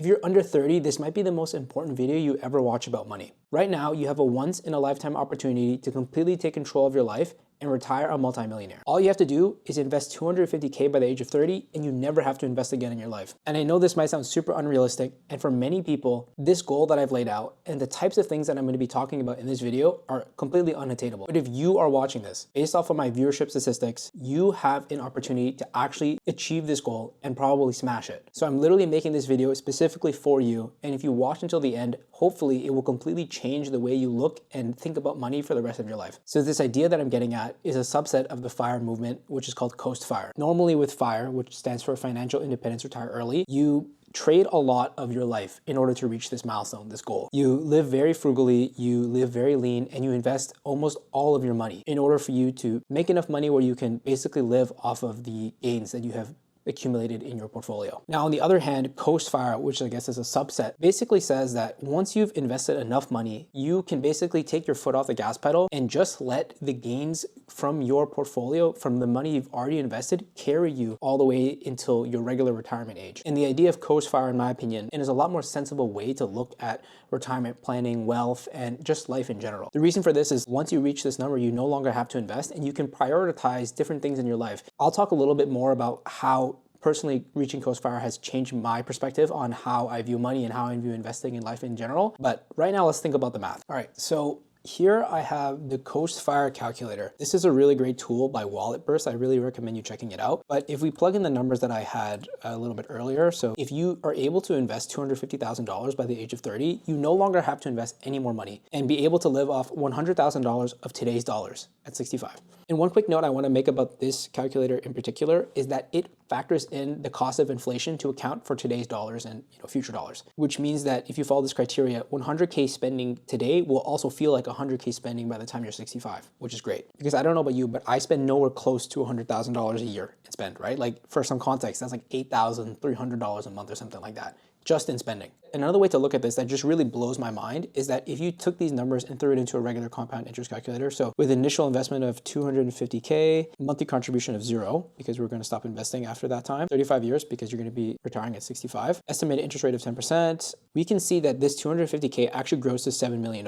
If you're under 30, this might be the most important video you ever watch about money. Right now, you have a once-in-a-lifetime opportunity to completely take control of your life and retire a multimillionaire. All you have to do is invest $250K by the age of 30 and you never have to invest again in your life. And I know this might sound super unrealistic, and for many people, this goal that I've laid out and the types of things that I'm going to be talking about in this video are completely unattainable. But if you are watching this, based off of my viewership statistics, you have an opportunity to actually achieve this goal and probably smash it. So I'm literally making this video specifically for you, and if you watch until the end, hopefully it will completely change the way you look and think about money for the rest of your life. So this idea that I'm getting at is a subset of the FIRE movement, which is called CoastFire. Normally with FIRE, which stands for Financial Independence Retire Early, you trade a lot of your life in order to reach this milestone, this goal. You live very frugally, you live very lean, and you invest almost all of your money in order for you to make enough money where you can basically live off of the gains that you have accumulated in your portfolio. Now, on the other hand, CoastFire, which I guess is a subset, basically says that once you've invested enough money, you can basically take your foot off the gas pedal and just let the gains from your portfolio, from the money you've already invested, carry you all the way until your regular retirement age. And the idea of CoastFire, in my opinion, is a lot more sensible way to look at retirement planning, wealth, and just life in general. The reason for this is once you reach this number, you no longer have to invest and you can prioritize different things in your life. I'll talk a little bit more about how personally reaching CoastFire has changed my perspective on how I view money and how I view investing in life in general. But right now, let's think about the math. All right, so here I have the CoastFire calculator. This is a really great tool by WalletBurst. I really recommend you checking it out. But if we plug in the numbers that I had a little bit earlier, so if you are able to invest $250,000 by the age of 30, you no longer have to invest any more money and be able to live off $100,000 of today's dollars at 65. And one quick note I want to make about this calculator in particular is that it factors in the cost of inflation to account for today's dollars and future dollars, which means that if you follow this criteria, 100K spending today will also feel like 100K spending by the time you're 65, which is great. Because I don't know about you, but I spend nowhere close to $100,000 a year in spend, right? Like for some context, that's like $8,300 a month or something like that, just in spending. Another way to look at this that just really blows my mind is that if you took these numbers and threw it into a regular compound interest calculator, so with initial investment of 250K, monthly contribution of 0, because we're going to stop investing after that time, 35 years because you're going to be retiring at 65, estimated interest rate of 10%, we can see that this 250K actually grows to $7 million,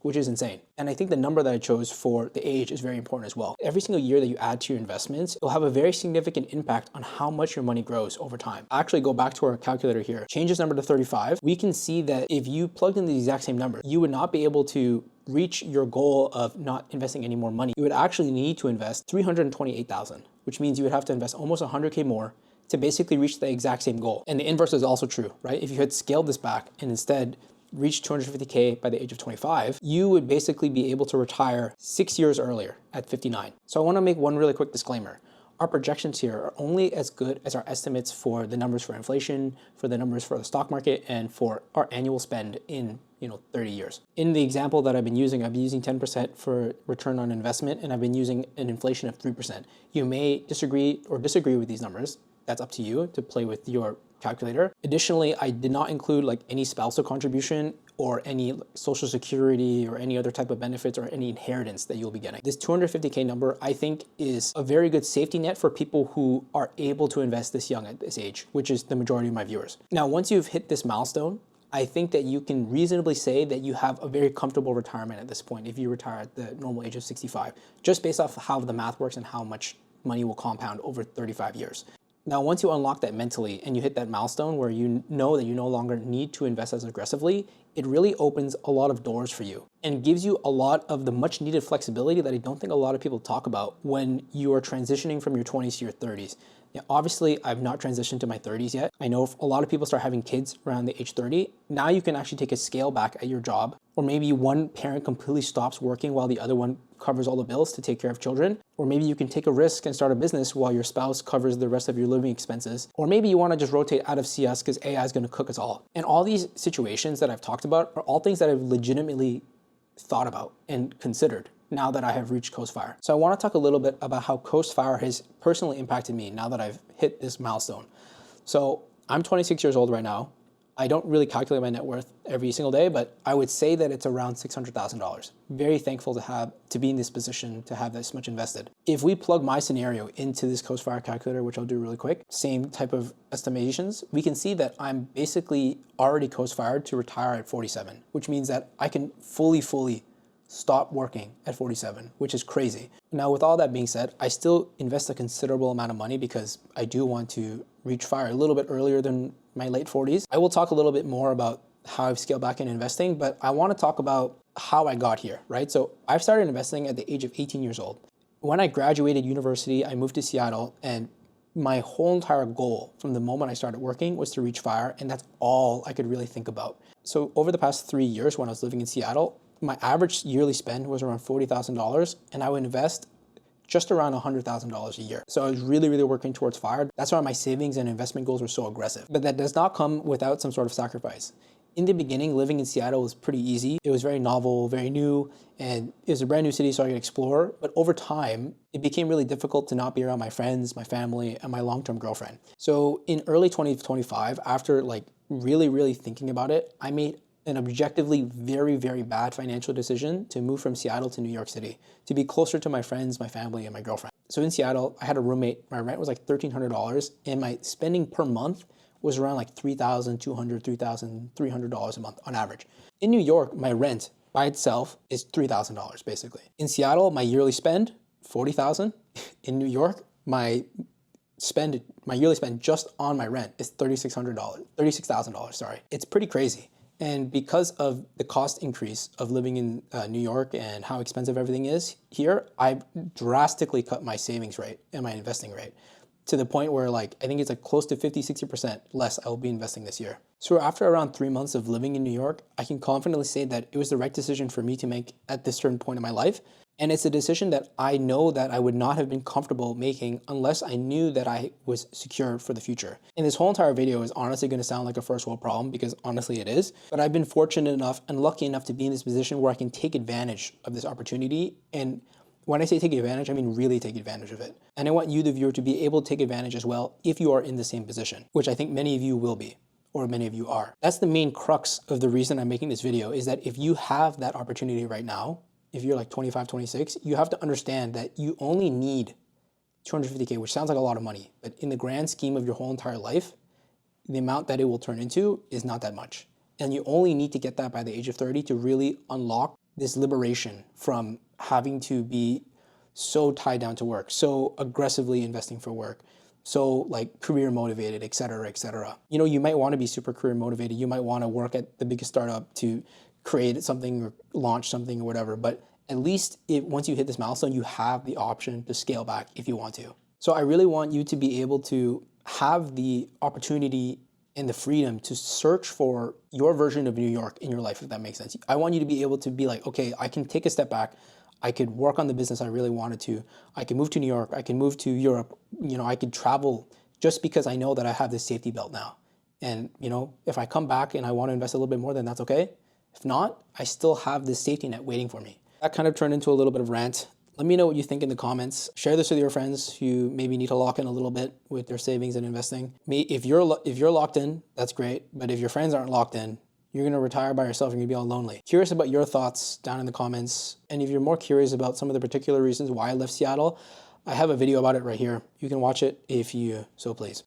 which is insane. And I think the number that I chose for the age is very important as well. Every single year that you add to your investments, it will have a very significant impact on how much your money grows over time. I actually go back to our calculator here, change this number to 35. We can see that if you plugged in the exact same number, you would not be able to reach your goal of not investing any more money. You would actually need to invest $328,000, which means you would have to invest almost 100K more to basically reach the exact same goal. And the inverse is also true, right? If you had scaled this back and instead reached 250K by the age of 25, you would basically be able to retire 6 years earlier at 59. So I want to make one really quick disclaimer. Our projections here are only as good as our estimates for the numbers for inflation, for the numbers for the stock market, and for our annual spend in 30 years. In the example that I've been using 10% for return on investment, and I've been using an inflation of 3%. You may disagree with these numbers. That's up to you to play with your calculator. Additionally, I did not include like any spousal contribution or any social security or any other type of benefits or any inheritance that you'll be getting. This 250K number, I think, is a very good safety net for people who are able to invest this young at this age, which is the majority of my viewers. Now, once you've hit this milestone, I think that you can reasonably say that you have a very comfortable retirement at this point if you retire at the normal age of 65, just based off how the math works and how much money will compound over 35 years. Now, once you unlock that mentally and you hit that milestone where you know that you no longer need to invest as aggressively, it really opens a lot of doors for you and gives you a lot of the much needed flexibility that I don't think a lot of people talk about when you are transitioning from your 20s to your 30s. Now, obviously, I've not transitioned to my 30s yet. I know if a lot of people start having kids around the age 30. Now you can actually take a scale back at your job, or maybe one parent completely stops working while the other one covers all the bills to take care of children. Or maybe you can take a risk and start a business while your spouse covers the rest of your living expenses. Or maybe you want to just rotate out of CS because AI is going to cook us all. And all these situations that I've talked about are all things that I've legitimately thought about and considered now that I have reached CoastFire. So I want to talk a little bit about how CoastFire has personally impacted me now that I've hit this milestone. So I'm 26 years old right now. I don't really calculate my net worth every single day, but I would say that it's around $600,000. Very thankful to be in this position, to have this much invested. If we plug my scenario into this CoastFire calculator, which I'll do really quick, same type of estimations, we can see that I'm basically already CoastFired to retire at 47, which means that I can fully stop working at 47, which is crazy. Now, with all that being said, I still invest a considerable amount of money because I do want to reach FIRE a little bit earlier than my late 40s. I will talk a little bit more about how I've scaled back in investing, but I want to talk about how I got here, right? So I've started investing at the age of 18 years old. When I graduated university, I moved to Seattle, and my whole entire goal from the moment I started working was to reach FIRE, and that's all I could really think about. So over the past 3 years when I was living in Seattle, my average yearly spend was around $40,000, and I would invest just around $100,000 a year. So I was really working towards FIRE. That's why my savings and investment goals were so aggressive. But that does not come without some sort of sacrifice. In the beginning, living in Seattle was pretty easy. It was very novel, very new, and it was a brand new city so I could explore. But over time, it became really difficult to not be around my friends, my family, and my long-term girlfriend. So in early 2025, after really thinking about it, I made an objectively very bad financial decision to move from Seattle to New York City to be closer to my friends, my family, and my girlfriend. So in Seattle, I had a roommate. My rent was like $1,300, and my spending per month was around like $3,200, $3,300 a month on average. In New York, my rent by itself is $3,000 basically. In Seattle, my yearly spend, $40,000. In New York, my yearly spend just on my rent is $36,000, sorry. It's pretty crazy. And because of the cost increase of living in New York and how expensive everything is here, I've drastically cut my savings rate and my investing rate to the point where I think it's close to 50-60% less I will be investing this year. So after around 3 months of living in New York, I can confidently say that it was the right decision for me to make at this certain point in my life. And it's a decision that I know that I would not have been comfortable making unless I knew that I was secure for the future. And this whole entire video is honestly going to sound like a first world problem, because honestly it is. But I've been fortunate enough and lucky enough to be in this position where I can take advantage of this opportunity. And when I say take advantage, I mean really take advantage of it. And I want you, the viewer, to be able to take advantage as well if you are in the same position, which I think many of you will be, or many of you are. That's the main crux of the reason I'm making this video, is that if you have that opportunity right now, if you're 25, 26, you have to understand that you only need $250K, which sounds like a lot of money, but in the grand scheme of your whole entire life, the amount that it will turn into is not that much. And you only need to get that by the age of 30 to really unlock this liberation from having to be so tied down to work, so aggressively investing for work, so career motivated, et cetera, et cetera. You might want to be super career motivated. You might want to work at the biggest startup to create something or launch something or whatever, but at least once you hit this milestone, you have the option to scale back if you want to. So I really want you to be able to have the opportunity and the freedom to search for your version of New York in your life, if that makes sense. I want you to be able to be okay, I can take a step back. I could work on the business I really wanted to. I can move to New York. I can move to Europe. I could travel just because I know that I have this safety belt now. And, if I come back and I want to invest a little bit more, then that's okay. If not, I still have this safety net waiting for me. That kind of turned into a little bit of rant. Let me know what you think in the comments. Share this with your friends who maybe need to lock in a little bit with their savings and investing. If you're locked in, that's great. But if your friends aren't locked in, you're going to retire by yourself and you're going to be all lonely. Curious about your thoughts down in the comments. And if you're more curious about some of the particular reasons why I left Seattle, I have a video about it right here. You can watch it if you so please.